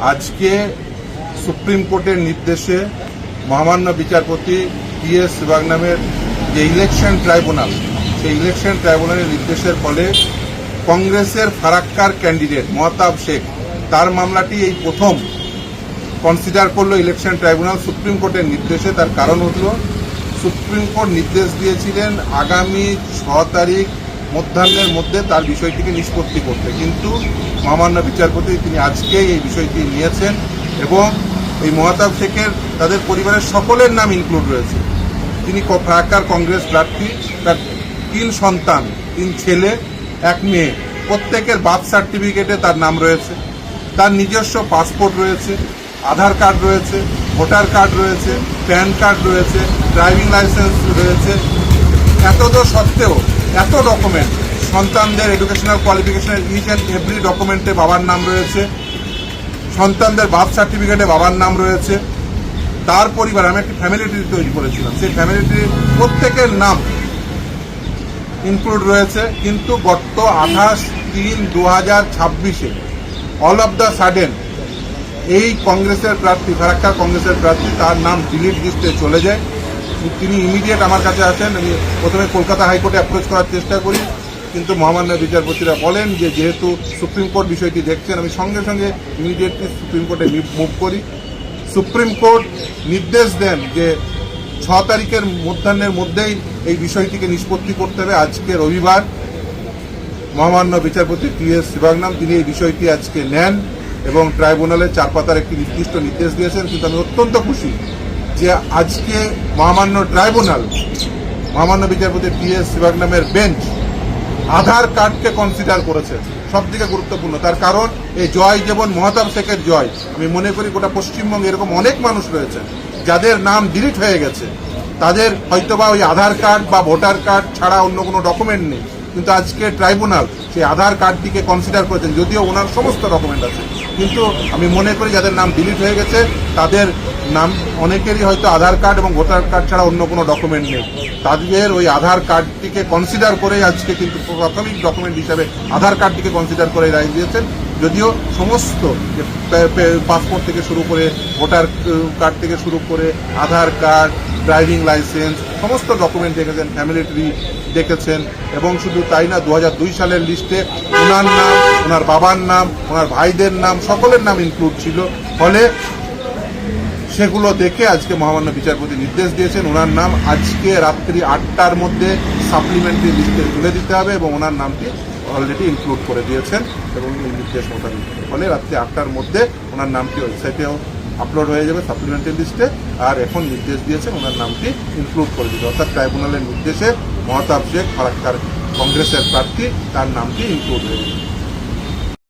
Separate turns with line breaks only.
আজকে সুপ্রিম কোর্টের নির্দেশে মহামান্য বিচারপতি টি.এস. সেবাগ নামের যে ইলেকশন ট্রাইব্যুনাল, সেই ইলেকশন ট্রাইব্যুনালের নির্দেশের ফলে কংগ্রেসের ফারাক্কার ক্যান্ডিডেট মহতাব শেখ, তার মামলাটি এই প্রথম কনসিডার করলো ইলেকশন ট্রাইব্যুনাল সুপ্রিম কোর্টের নির্দেশে। তার কারণ হলো সুপ্রিম কোর্ট নির্দেশ দিয়েছিলেন আগামী 6 তারিখ মধ্যাহ্নের মধ্যে তার বিষয়টিকে নিষ্পত্তি করতে, কিন্তু মহামান্য বিচারপতি তিনি আজকেই এই বিষয়টি নিয়েছেন এবং এই মহতাব শেখের তাদের পরিবারের সকলের নাম ইনক্লুড রয়েছে। তিনি ফারাক্কার কংগ্রেস প্রার্থী, তার 3 সন্তান, 3 ছেলে 1 মেয়ে, প্রত্যেকের বার্থ সার্টিফিকেটে তার নাম রয়েছে, তার নিজস্ব পাসপোর্ট রয়েছে, আধার কার্ড রয়েছে, ভোটার কার্ড রয়েছে, প্যান কার্ড রয়েছে, ড্রাইভিং লাইসেন্স রয়েছে। এত সত্ত্বেও এত ডকুমেন্ট, সন্তানদের এডুকেশনাল কোয়ালিফিকেশনের ইচ অ্যান্ড এভরি ডকুমেন্টে বাবার নাম রয়েছে, সন্তানদের বার্থ সার্টিফিকেটে বাবার নাম রয়েছে। তার পরিবার, আমি একটি ফ্যামিলি ট্রি তৈরি করেছিলাম, সেই ফ্যামিলি ট্রি প্রত্যেকের নাম ইনক্লুড রয়েছে, কিন্তু গত 28/3/2026 অল অফ দ্য সাডেন এই কংগ্রেসের প্রার্থী, ফারাক্কার কংগ্রেসের প্রার্থী, তার নাম ডিলিট লিস্টে চলে যায়। তিনি ইমিডিয়েট আমার কাছে আসেন। আমি প্রথমে কলকাতা হাইকোর্টে অ্যাপ্রোচ করার চেষ্টা করি, কিন্তু মহামান্য বিচারপতিরা বলেন যে যেহেতু সুপ্রিম কোর্ট বিষয়টি দেখছেন, আমি সঙ্গে সঙ্গে ইমিডিয়েটলি সুপ্রিম কোর্টে মুভ করি। সুপ্রিম কোর্ট নির্দেশ দেন যে 6 তারিখের মধ্যাহ্নের মধ্যেই এই বিষয়টিকে নিষ্পত্তি করতে হবে। আজকে রবিবার, মহামান্য বিচারপতি টি.এস. সেবাগ নাম তিনি এই বিষয়টি আজকে নেন এবং ট্রাইব্যুনালে 4 পাতার একটি নির্দিষ্ট নির্দেশ দিয়েছেন। কিন্তু আমি অত্যন্ত খুশি যে আজকে মহামান্য ট্রাইব্যুনাল, মহামান্য বিচারপতি টি.এস. সেবাগ নামের বেঞ্চ আধার কার্ডকে কনসিডার করেছে সবথেকে গুরুত্বপূর্ণ। তার কারণ এই জয় যেমন মহতাব শেখের জয়, আমি মনে করি গোটা পশ্চিমবঙ্গে এরকম অনেক মানুষ রয়েছে যাদের নাম ডিলিট হয়ে গেছে, তাদের হয়তোবা ওই আধার কার্ড বা ভোটার কার্ড ছাড়া অন্য কোনো ডকুমেন্ট নেই, কিন্তু আজকে ট্রাইব্যুনাল সেই আধার কার্ডটিকে কনসিডার করেছেন, যদিও ওনার সমস্ত ডকুমেন্ট আছে। কিন্তু আমি মনে করি যাদের নাম ডিলিট হয়ে গেছে তাদের নাম, অনেকেরই হয়তো আধার কার্ড এবং ভোটার কার্ড ছাড়া অন্য কোনো ডকুমেন্ট নেই, তাদের ওই আধার কার্ডটিকে কনসিডার করে আজকে কিন্তু প্রাথমিক ডকুমেন্ট হিসাবে আধার কার্ডটিকে কনসিডার করে রায় দিয়েছেন। যদিও সমস্ত পাসপোর্ট থেকে শুরু করে ভোটার কার্ড থেকে শুরু করে আধার কার্ড, ড্রাইভিং লাইসেন্স, সমস্ত ডকুমেন্ট দেখেছেন, ফ্যামিলি ট্রি দেখেছেন। এবং শুধু তাই না, 2002 সালের লিস্টে ওনার নাম, ওনার বাবার নাম, ওনার ভাইদের নাম, সকলের নাম ইনক্লুড ছিল। ফলে সেগুলো দেখে আজকে মহামান্য বিচারপতি নির্দেশ দিয়েছেন ওনার নাম আজকে রাত্রি 8টার মধ্যে সাপ্লিমেন্টারি লিস্টে তুলে দিতে হবে এবং ওনার নামটি অলরেডি ইনক্লুড করে দিয়েছেন এবং এই নির্দেশ মোতাবেক। ফলে রাত্রি 8টার মধ্যে ওনার নামটি ওয়েবসাইটেও আপলোড হয়ে যাবে সাপ্লিমেন্টারি লিস্টে, আর এখন নির্দেশ দিয়েছেন ওনার নামটি ইনক্লুড করে দিতে, অর্থাৎ ট্রাইব্যুনালের নির্দেশে মহতাব শেখ, ফারাক্কার কংগ্রেসের প্রার্থী, তার নামটি ইনক্লুড হয়ে যাবে।